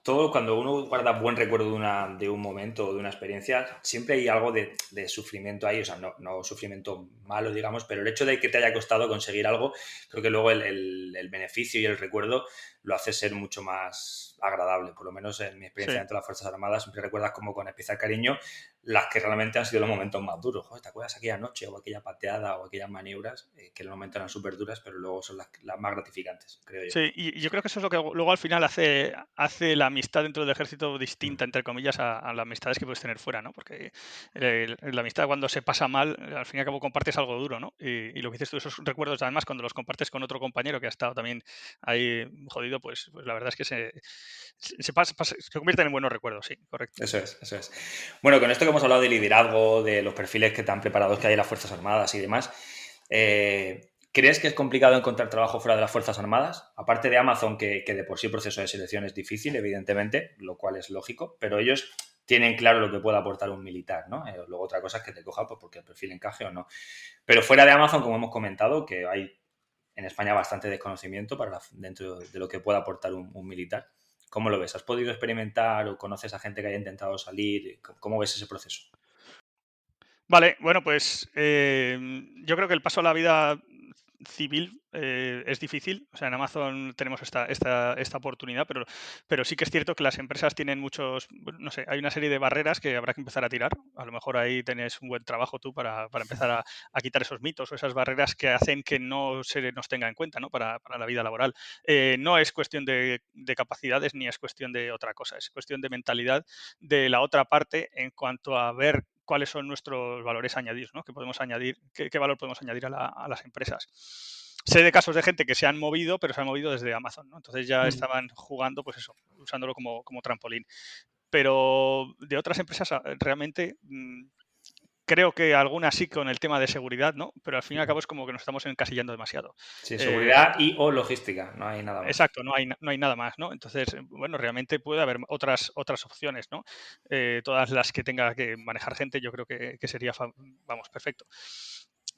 todo cuando uno guarda buen recuerdo de un momento o de una experiencia, siempre hay algo de sufrimiento ahí, o sea, no sufrimiento malo, digamos, pero el hecho de que te haya costado conseguir algo, creo que luego el beneficio y el recuerdo lo hace ser mucho más agradable. Por lo menos en mi experiencia Sí. dentro de las Fuerzas Armadas, siempre recuerdas como con especial cariño las que realmente han sido los momentos más duros. Joder, ¿te acuerdas aquella noche o aquella pateada o aquellas maniobras que en el momento eran súper duras, pero luego son las más gratificantes, creo yo. Sí, y yo creo que eso es lo que luego al final hace la amistad dentro del ejército distinta, entre comillas, a las amistades que puedes tener fuera, ¿no? Porque la amistad cuando se pasa mal, al fin y al cabo compartes algo duro, ¿no? Y lo que dices tú, esos recuerdos, además, cuando los compartes con otro compañero que ha estado también ahí jodido, pues la verdad es que se convierten en buenos recuerdos, sí, correcto. Eso es, eso es. Bueno, con esto que hemos hablado de liderazgo, de los perfiles que tan preparados que hay en las Fuerzas Armadas y demás, ¿crees que es complicado encontrar trabajo fuera de las Fuerzas Armadas? Aparte de Amazon, que de por sí el proceso de selección es difícil, evidentemente, lo cual es lógico, pero ellos tienen claro lo que puede aportar un militar, ¿no? Luego otra cosa es que te coja pues, porque el perfil encaje o no. Pero fuera de Amazon, como hemos comentado, que hay en España bastante desconocimiento dentro de lo que puede aportar un militar. ¿Cómo lo ves? ¿Has podido experimentar o conoces a gente que haya intentado salir? ¿Cómo ves ese proceso? Vale, bueno, pues yo creo que el paso a la vida civil es difícil. O sea, en Amazon tenemos esta oportunidad, pero sí que es cierto que las empresas tienen bueno, no sé, hay una serie de barreras que habrá que empezar a tirar. A lo mejor ahí tenés un buen trabajo tú para empezar a quitar esos mitos o esas barreras que hacen que no se nos tenga en cuenta, ¿no? Para la vida laboral. No es cuestión de capacidades ni es cuestión de otra cosa, es cuestión de mentalidad de la otra parte en cuanto a ver cuáles son nuestros valores añadidos, ¿no? ¿Qué podemos añadir, qué valor podemos añadir a las empresas? Sé de casos de gente que se han movido, pero se han movido desde Amazon, ¿no? Entonces ya Mm. estaban jugando, pues eso, usándolo como trampolín. Pero de otras empresas realmente creo que algunas sí con el tema de seguridad, ¿no? Pero al fin y al cabo es como que nos estamos encasillando demasiado. Sí, Eh, seguridad y o logística, no hay nada más. Exacto, no hay nada más, ¿no? Entonces, bueno, realmente puede haber otras opciones, ¿no? Todas las que tenga que manejar gente, yo creo que sería, vamos, perfecto.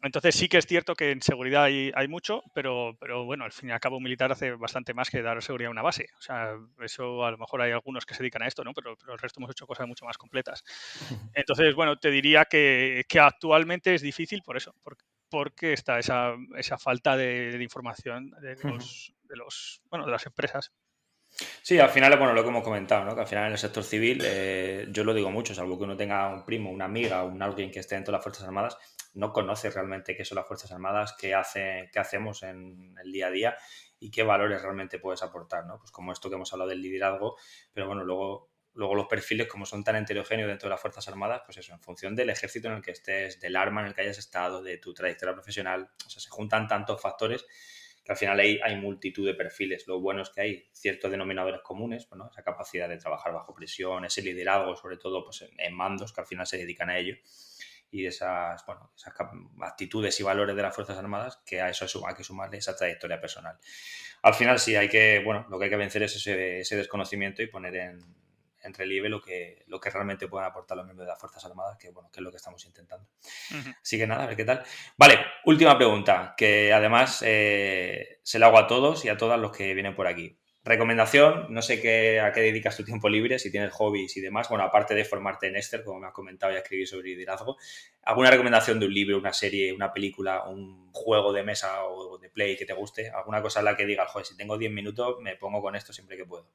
Entonces sí que es cierto que en seguridad hay mucho, pero bueno, al fin y al cabo un militar hace bastante más que dar seguridad a una base. O sea, eso a lo mejor hay algunos que se dedican a esto, ¿no? Pero el resto hemos hecho cosas mucho más completas. Entonces, bueno, te diría que actualmente es difícil por eso, porque está esa falta de información de las empresas. Sí, al final, bueno, lo que hemos comentado, ¿no? Que al final en el sector civil, yo lo digo mucho, salvo que uno tenga un primo, una amiga o un alguien que esté dentro de las Fuerzas Armadas, no conoce realmente qué son las Fuerzas Armadas, qué hacemos en el día a día y qué valores realmente puedes aportar, ¿no? Pues como esto que hemos hablado del liderazgo, pero bueno, luego los perfiles, como son tan heterogéneos dentro de las Fuerzas Armadas, pues eso, en función del ejército en el que estés, del arma en el que hayas estado, de tu trayectoria profesional, o sea, se juntan tantos factores que al final hay multitud de perfiles. Lo bueno es que hay ciertos denominadores comunes, bueno, esa capacidad de trabajar bajo presión, ese liderazgo, sobre todo pues, en mandos que al final se dedican a ello, y esas actitudes y valores de las Fuerzas Armadas, que a eso hay que sumarle esa trayectoria personal. Al final sí, lo que hay que vencer es ese desconocimiento y poner en relieve lo que realmente pueden aportar los miembros de las Fuerzas Armadas, que bueno, que es lo que estamos intentando. Ujú. Así que nada, a ver qué tal. Vale, última pregunta, que además se la hago a todos y a todas los que vienen por aquí. Recomendación, no sé a qué dedicas tu tiempo libre, si tienes hobbies y demás. Bueno, aparte de formarte en Esther, como me has comentado y escribir sobre liderazgo, ¿alguna recomendación de un libro, una serie, una película, un juego de mesa o de play que te guste? ¿Alguna cosa en la que digas, joder, si tengo 10 minutos me pongo con esto siempre que puedo?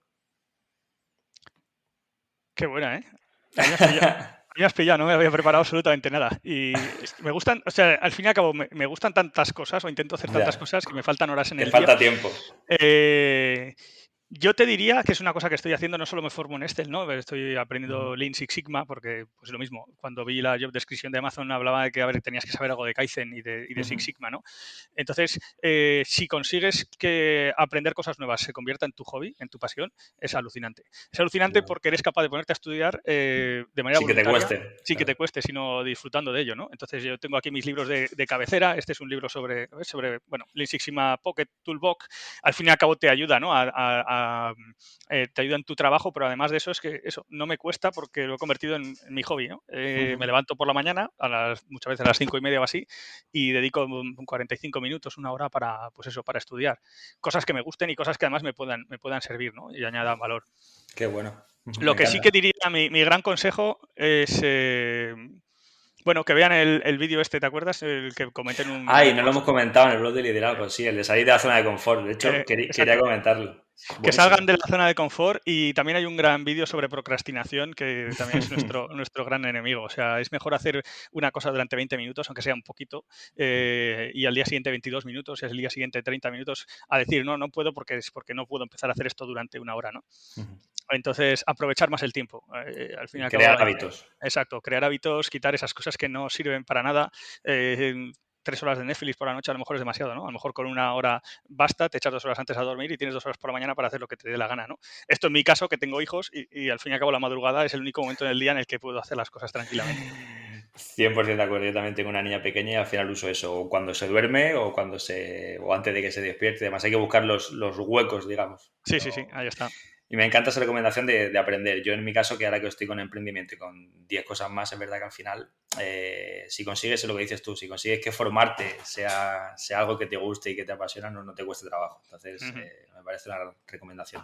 Qué buena, ¿eh? A mí me has pillado, a mí me has pillado, no me había preparado absolutamente nada. Y me gustan, o sea, al fin y al cabo, me gustan tantas cosas o intento hacer tantas Ya, cosas que me faltan horas en te el día. falta tiempo. Eh, yo te diría que es una cosa que estoy haciendo, no solo me formo en Excel, ¿no? Estoy Ujú, aprendiendo Lean Six Sigma porque, pues lo mismo, cuando vi la job description de Amazon hablaba de que, a ver, tenías que saber algo de Kaizen y de ujú. Six Sigma, ¿no? Entonces, si consigues que aprender cosas nuevas se convierta en tu hobby, en tu pasión, es alucinante. Es alucinante Ya. porque eres capaz de ponerte a estudiar de manera Sin que te voluntaria, cueste. sin que te Claro. cueste, sino disfrutando de ello, ¿no? Entonces, yo tengo aquí mis libros de cabecera. Este es un libro sobre bueno, Lean Six Sigma Pocket Toolbox. Al fin y al cabo te ayuda, ¿no? Te ayuda en tu trabajo, pero además de eso es que eso no me cuesta porque lo he convertido en mi hobby, ¿no? Me Ujú. levanto por la mañana, muchas veces a las 5:30 o así, y dedico 45 minutos, una hora para, pues eso, para estudiar. Cosas que me gusten y cosas que además me puedan servir, ¿no? Y añadan valor. Qué bueno. Ujú, Lo me que sí que encanta. diría, mi gran consejo es, bueno, que vean el vídeo este, ¿te acuerdas? El que comenté en Ay, un no lo post. hemos comentado en el blog de liderazgo, sí, el de salir de la zona de confort. De hecho, quería Exacto. comentarlo. Que salgan Buenísimo. de la zona de confort, y también hay un gran vídeo sobre procrastinación que también es nuestro gran enemigo. O sea, es mejor hacer una cosa durante 20 minutos, aunque sea un poquito, y al día siguiente 22 minutos y al día siguiente 30 minutos a decir, no, no puedo porque es porque no puedo empezar a hacer esto durante una hora, ¿no? Entonces, aprovechar más el tiempo. Al fin y Y al cabo, crear hábitos. exacto, crear hábitos, quitar esas cosas que no sirven para nada. 3 horas de Netflix por la noche a lo mejor es demasiado, ¿no? A lo mejor con una hora basta, te echas 2 horas antes a dormir y tienes 2 horas por la mañana para hacer lo que te dé la gana, ¿no? Esto en mi caso, que tengo hijos y al fin y al cabo la madrugada es el único momento en el día en el que puedo hacer las cosas tranquilamente. 100% de acuerdo. Yo también tengo una niña pequeña y al final uso eso, o cuando se duerme o antes de que se despierte. Además, hay que buscar los huecos, digamos. Sí, sí, sí, ahí está. Y me encanta esa recomendación de aprender. Yo en mi caso, que ahora que estoy con emprendimiento y con 10 cosas más, es verdad que al final, si consigues lo que dices tú, si consigues que formarte sea algo que te guste y que te apasiona, no te cueste trabajo. Entonces, Ujú. me parece una recomendación.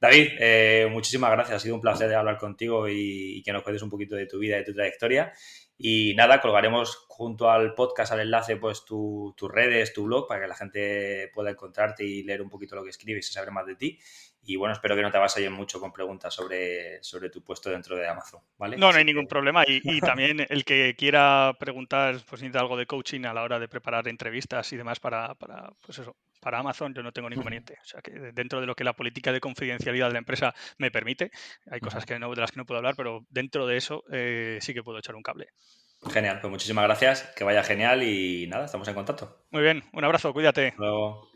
David, muchísimas gracias. Ha sido un placer hablar contigo y que nos cuentes un poquito de tu vida y de tu trayectoria. Y nada, colgaremos junto al podcast, al enlace, pues tus redes, tu blog, para que la gente pueda encontrarte y leer un poquito lo que escribes y saber más de ti. Y bueno, espero que no te avasallen mucho con preguntas sobre tu puesto dentro de Amazon, ¿vale? No, no hay Así ningún que problema. Y también el que quiera preguntar, pues necesita algo de coaching a la hora de preparar entrevistas y demás pues eso, para Amazon, yo no tengo ningún inconveniente. O sea, que dentro de lo que la política de confidencialidad de la empresa me permite, hay cosas de las que no puedo hablar, pero dentro de eso sí que puedo echar un cable. genial, pues muchísimas gracias, que vaya genial y nada, estamos en contacto. Muy bien, un abrazo, cuídate. Hasta luego.